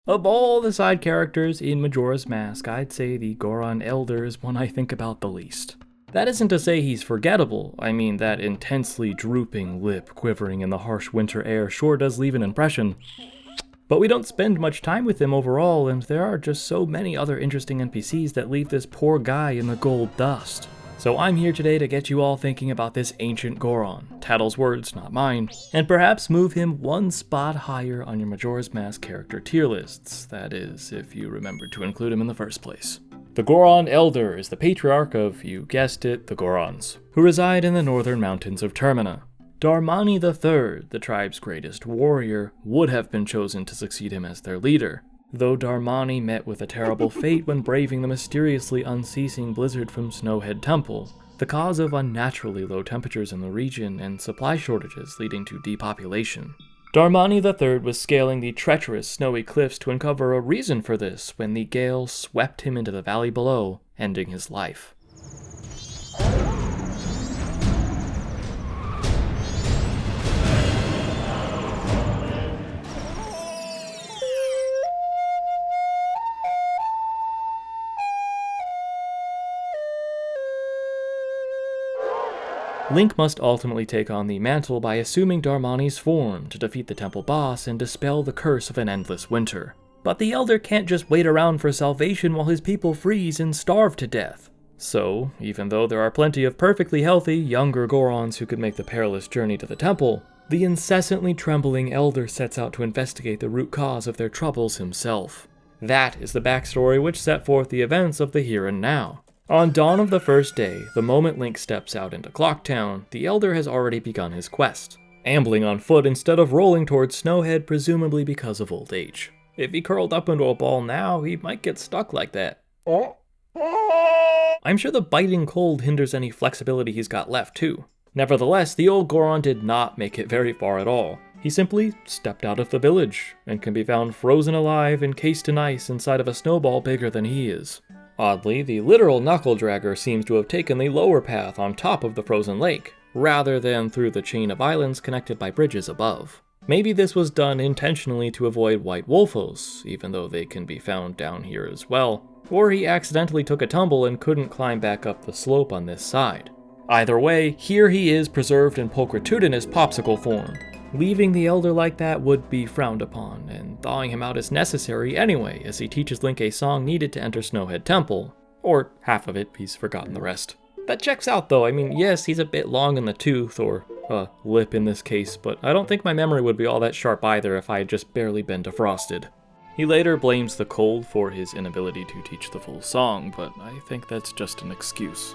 Of all the side characters in Majora's Mask, I'd say the Goron Elder is one I think about the least. That isn't to say he's forgettable. I mean, that intensely drooping lip quivering in the harsh winter air sure does leave an impression. But we don't spend much time with him overall, and there are just so many other interesting NPCs that leave this poor guy in the gold dust. So I'm here today to get you all thinking about this ancient Goron, Tattle's words, not mine, and perhaps move him one spot higher on your Majora's Mask character tier lists, that is, if you remembered to include him in the first place. The Goron Elder is the patriarch of, you guessed it, the Gorons, who reside in the northern mountains of Termina. Darmani III, the tribe's greatest warrior, would have been chosen to succeed him as their leader, though Darmani met with a terrible fate when braving the mysteriously unceasing blizzard from Snowhead Temple, the cause of unnaturally low temperatures in the region and supply shortages leading to depopulation. Darmani III was scaling the treacherous snowy cliffs to uncover a reason for this when the gale swept him into the valley below, ending his life. Link must ultimately take on the mantle by assuming Darmani's form to defeat the temple boss and dispel the curse of an endless winter. But the Elder can't just wait around for salvation while his people freeze and starve to death. So, even though there are plenty of perfectly healthy, younger Gorons who could make the perilous journey to the temple, the incessantly trembling Elder sets out to investigate the root cause of their troubles himself. That is the backstory which set forth the events of the here and now. On dawn of the first day, the moment Link steps out into Clocktown, the Elder has already begun his quest, ambling on foot instead of rolling towards Snowhead, presumably because of old age. If he curled up into a ball now, he might get stuck like that. I'm sure the biting cold hinders any flexibility he's got left too. Nevertheless, the old Goron did not make it very far at all. He simply stepped out of the village, and can be found frozen alive, encased in ice inside of a snowball bigger than he is. Oddly, the literal knuckle-dragger seems to have taken the lower path on top of the frozen lake, rather than through the chain of islands connected by bridges above. Maybe this was done intentionally to avoid white wolfos, even though they can be found down here as well, or he accidentally took a tumble and couldn't climb back up the slope on this side. Either way, here he is preserved in pulchritudinous PoppiCiullo form. Leaving the Elder like that would be frowned upon, and thawing him out is necessary anyway, as he teaches Link a song needed to enter Snowhead Temple. Or half of it, he's forgotten the rest. That checks out though. I mean, yes, he's a bit long in the tooth, or lip in this case, but I don't think my memory would be all that sharp either if I had just barely been defrosted. He later blames the cold for his inability to teach the full song, but I think that's just an excuse.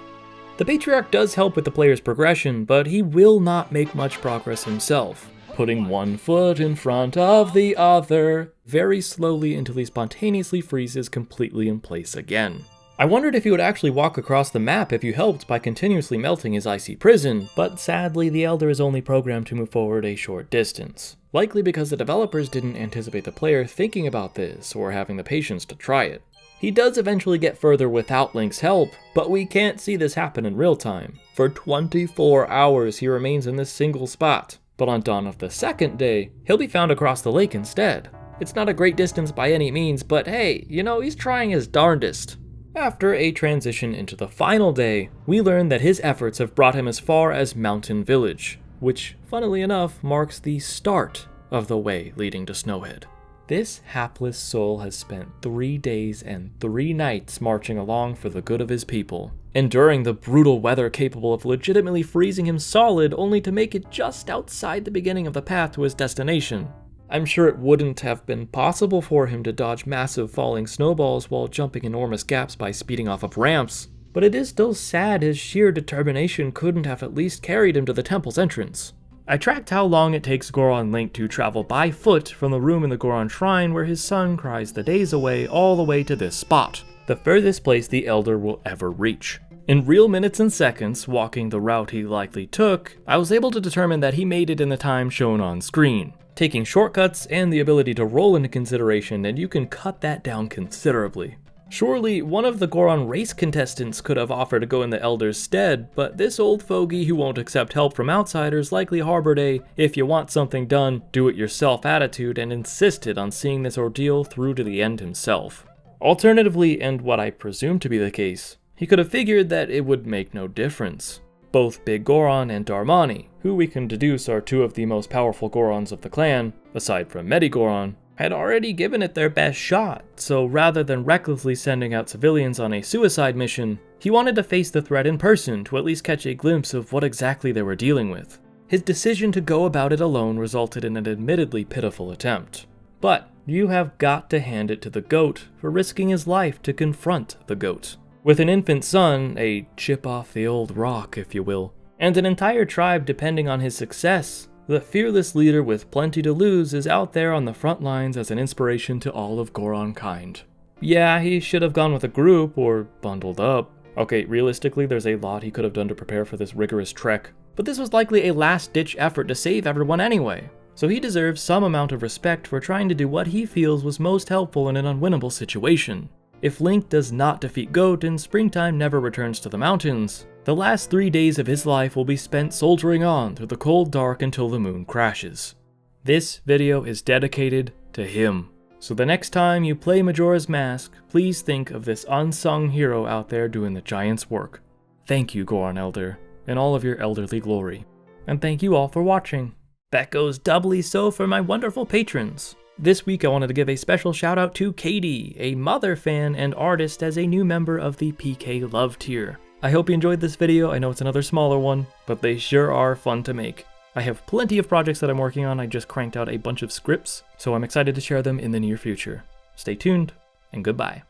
The Patriarch does help with the player's progression, but he will not make much progress himself, putting one foot in front of the other very slowly until he spontaneously freezes completely in place again. I wondered if he would actually walk across the map if you helped by continuously melting his icy prison, but sadly the Elder is only programmed to move forward a short distance, likely because the developers didn't anticipate the player thinking about this or having the patience to try it. He does eventually get further without Link's help, but we can't see this happen in real time. For 24 hours he remains in this single spot, but on dawn of the second day, he'll be found across the lake instead. It's not a great distance by any means, but hey, he's trying his darndest. After a transition into the final day, we learn that his efforts have brought him as far as Mountain Village, which, funnily enough, marks the start of the way leading to Snowhead. This hapless soul has spent 3 days and 3 nights marching along for the good of his people, enduring the brutal weather capable of legitimately freezing him solid only to make it just outside the beginning of the path to his destination. I'm sure it wouldn't have been possible for him to dodge massive falling snowballs while jumping enormous gaps by speeding off of ramps, but it is still sad his sheer determination couldn't have at least carried him to the temple's entrance. I tracked how long it takes Goron Link to travel by foot from the room in the Goron Shrine where his son cries the days away all the way to this spot, the furthest place the Elder will ever reach. In real minutes and seconds, walking the route he likely took, I was able to determine that he made it in the time shown on screen. Taking shortcuts and the ability to roll into consideration, and you can cut that down considerably. Surely, one of the Goron Race contestants could have offered to go in the Elder's stead, but this old fogey who won't accept help from outsiders likely harbored a "if you want something done, do it yourself" attitude and insisted on seeing this ordeal through to the end himself. Alternatively, and what I presume to be the case, he could have figured that it would make no difference. Both Big Goron and Darmani, who we can deduce are two of the most powerful Gorons of the clan, aside from Medigoron, had already given it their best shot, so rather than recklessly sending out civilians on a suicide mission, he wanted to face the threat in person to at least catch a glimpse of what exactly they were dealing with. His decision to go about it alone resulted in an admittedly pitiful attempt. But you have got to hand it to the goat for risking his life to confront the goat. With an infant son, a chip off the old rock if you will, and an entire tribe depending on his success, the fearless leader with plenty to lose is out there on the front lines as an inspiration to all of Goron kind. Yeah, he should have gone with a group or bundled up. Okay, realistically, there's a lot he could have done to prepare for this rigorous trek, but this was likely a last-ditch effort to save everyone anyway, so he deserves some amount of respect for trying to do what he feels was most helpful in an unwinnable situation. If Link does not defeat Goat and Springtime never returns to the mountains, the last 3 days of his life will be spent soldiering on through the cold dark until the moon crashes. This video is dedicated to him. So the next time you play Majora's Mask, please think of this unsung hero out there doing the giant's work. Thank you, Goron Elder, in all of your elderly glory. And thank you all for watching. That goes doubly so for my wonderful patrons. This week I wanted to give a special shout out to Katie, a Mother fan and artist as a new member of the PK Love tier. I hope you enjoyed this video. I know it's another smaller one, but they sure are fun to make. I have plenty of projects that I'm working on. I just cranked out a bunch of scripts, so I'm excited to share them in the near future. Stay tuned, and goodbye.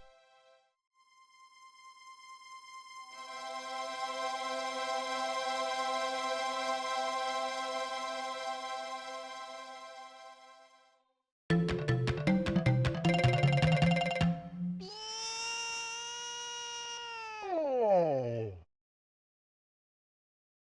Oh.